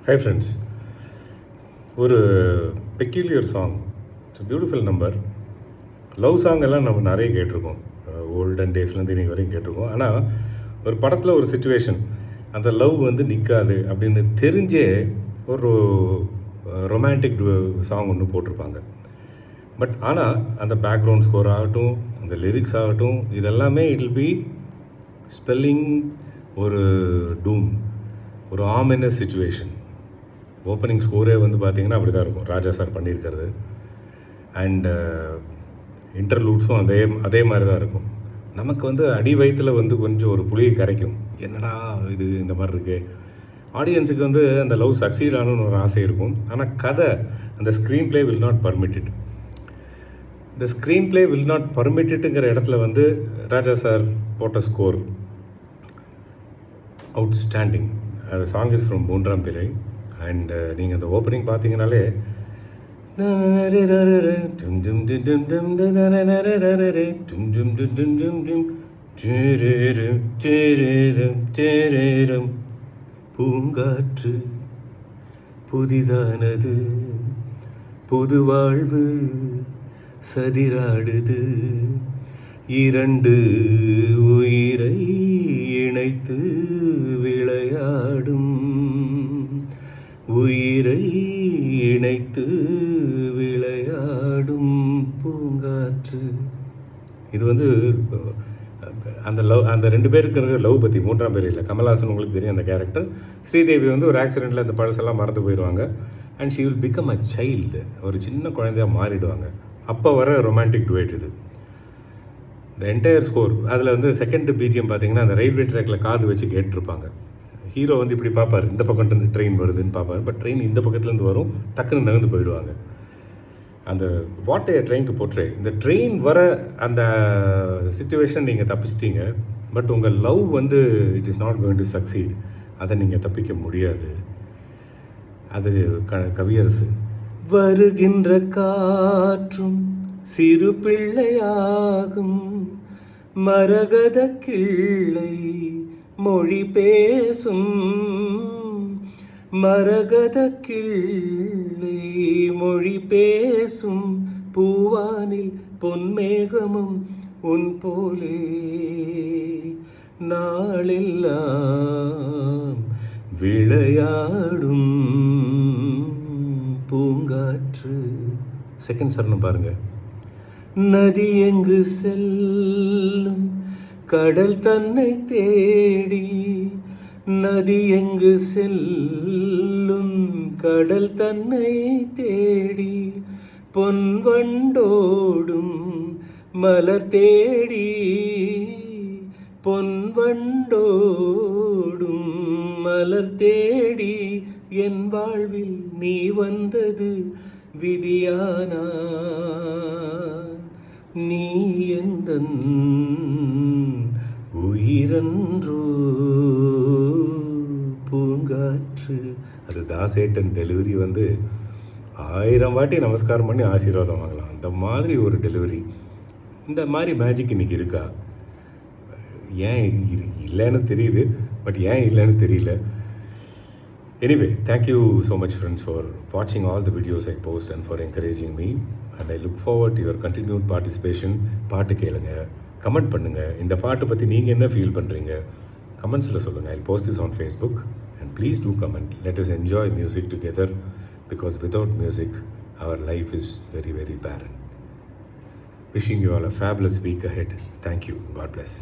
Hi friends, ஒரு peculiar song, it's beautiful number. Love song எல்லாம் நம்ம நிறைய கேட்டிருக்கோம், ஓல்டன் டேஸ்லேருந்து இன்றைக்கி வரைக்கும் கேட்டிருக்கோம். ஆனால் ஒரு படத்தில் ஒரு சுச்சுவேஷன், அந்த லவ் வந்து நிற்காது அப்படின்னு தெரிஞ்சே ஒரு ரொமான்டிக் சாங் ஒன்று போட்டிருப்பாங்க. பட் ஆனால் அந்த பேக்ரவுண்ட் ஸ்கோர் ஆகட்டும், அந்த லிரிக்ஸ் ஆகட்டும், இதெல்லாமே இட் வில் பி ஸ்பெல்லிங் ஒரு டூம், ஒரு ஆமினஸ் சுச்சுவேஷன். ஓப்பனிங் ஸ்கோரே வந்து பார்த்திங்கன்னா அப்படி தான் இருக்கும், ராஜா சார் பண்ணியிருக்கிறது. அண்ட் இன்டர்லூட்ஸும் அதே மாதிரி தான் இருக்கும். நமக்கு வந்து அடி வயிற்றில் வந்து கொஞ்சம் ஒரு புளியை கரைக்கும், என்னடா இது இந்த மாதிரி இருக்குது. ஆடியன்ஸுக்கு வந்து அந்த லவ் சக்சீட் ஆகணும்னு ஒரு ஆசை இருக்கும். ஆனால் கதை, அந்த screen play will not permitted. இந்த ஸ்க்ரீன் பிளே வில் நாட் பர்மிட்டடுங்கிற இடத்துல வந்து ராஜா சார் போட்ட ஸ்கோர் அவுட்ஸ்டாண்டிங். அந்த சாங் இஸ் ஃப்ரம் மூன்றாம் பிறை. அண்ட் நீங்கள் அந்த ஓப்பனிங் பார்த்தீங்கனாலே பூங்காற்று புதிதானது, புது வாழ்வு சதிராடுது, இரண்டு உயிரை இணைத்து விளையாடும், உயிரை இணைத்து விளையாடும் பூங்காற்று. இது வந்து அந்த ரெண்டு பேருக்கு லவ் பற்றி. மூன்றாம் பேர் இல்லை, கமல்ஹாசன் உங்களுக்கு தெரியும் அந்த கேரக்டர். ஸ்ரீதேவி வந்து ஒரு ஆக்சிடெண்ட்டில் அந்த பழசெல்லாம் மறந்து போயிடுவாங்க. And she will become a child, ஒரு சின்ன குழந்தையாக மாறிடுவாங்க. அப்போ வர ரொமான்டிக் டுவேட் இது. இந்த என்டையர் ஸ்கோர், அதில் வந்து செகண்ட் பிஜிஎம் பார்த்தீங்கன்னா அந்த ரயில்வே ட்ராக்கில் காது வச்சு கேட்டிருப்பாங்க. ஹீரோ வந்து இப்படி பார்ப்பார், இந்த பக்கத்துலேருந்து ட்ரெயின் வருதுன்னு பார்ப்பார். பட் ட்ரெயின் இந்த பக்கத்துலேருந்து வரும், டக்குன்னு நகர்ந்து போயிடுவாங்க. அந்த what A train to portray, இந்த ட்ரெயின் வர அந்த சிச்சுவேஷன் நீங்கள் தப்பிச்சிட்டீங்க. பட் உங்கள் லவ் வந்து it is not going to succeed. அதை நீங்கள் தப்பிக்க முடியாது. அது கவியரசு. வருகின்ற காற்றும் சிறு பிள்ளையாகும், மரகத கிள்ளை மொழி பேசும், மரகத கிள்ளை மொழி பேசும், பூவானில் பொன்மேகமும் உன் போலே, நாளெல்லாம் விளையாடும் பூங்காற்று. செகண்ட் சரணம் பாருங்க. நதி எங்கு செல்லும் கடல் தன்னை தேடி, நதி எங்கு செல்லும் கடல் தன்னை தேடி, பொன்வண்டோடும் மலர் தேடி, பொன்வண்டோடும் மலர் தேடி, என் வாழ்வில் நீ வந்தது விதியானா, நீ எந்தன் உயிரன்றோ பூங்காற்று. அது தாசேட்டன் டெலிவரி வந்து 1000 வாட்டி நமஸ்காரம் பண்ணி ஆசீர்வாதம் வாங்கலாம். அந்த மாதிரி ஒரு டெலிவரி. இந்த மாதிரி மேஜிக் இன்னைக்கு இருக்கா? ஏன் இல்லைன்னு தெரியுது, பட் ஏன் இல்லைன்னு தெரியல. Anyway, thank you so much friends for watching all the videos I post and for encouraging me, and I look forward to your continued participation. பாட்டு கேளுங்க, கமெண்ட் பண்ணுங்கள். இந்த பாட்டை பற்றி நீங்கள் என்ன ஃபீல் பண்ணுறீங்க கமெண்ட்ஸில் சொல்லுங்கள். I'll post this on Facebook and please do comment. Let us enjoy music together, because without music our life is very, very barren. Wishing you all a fabulous week ahead. Thank you. God bless.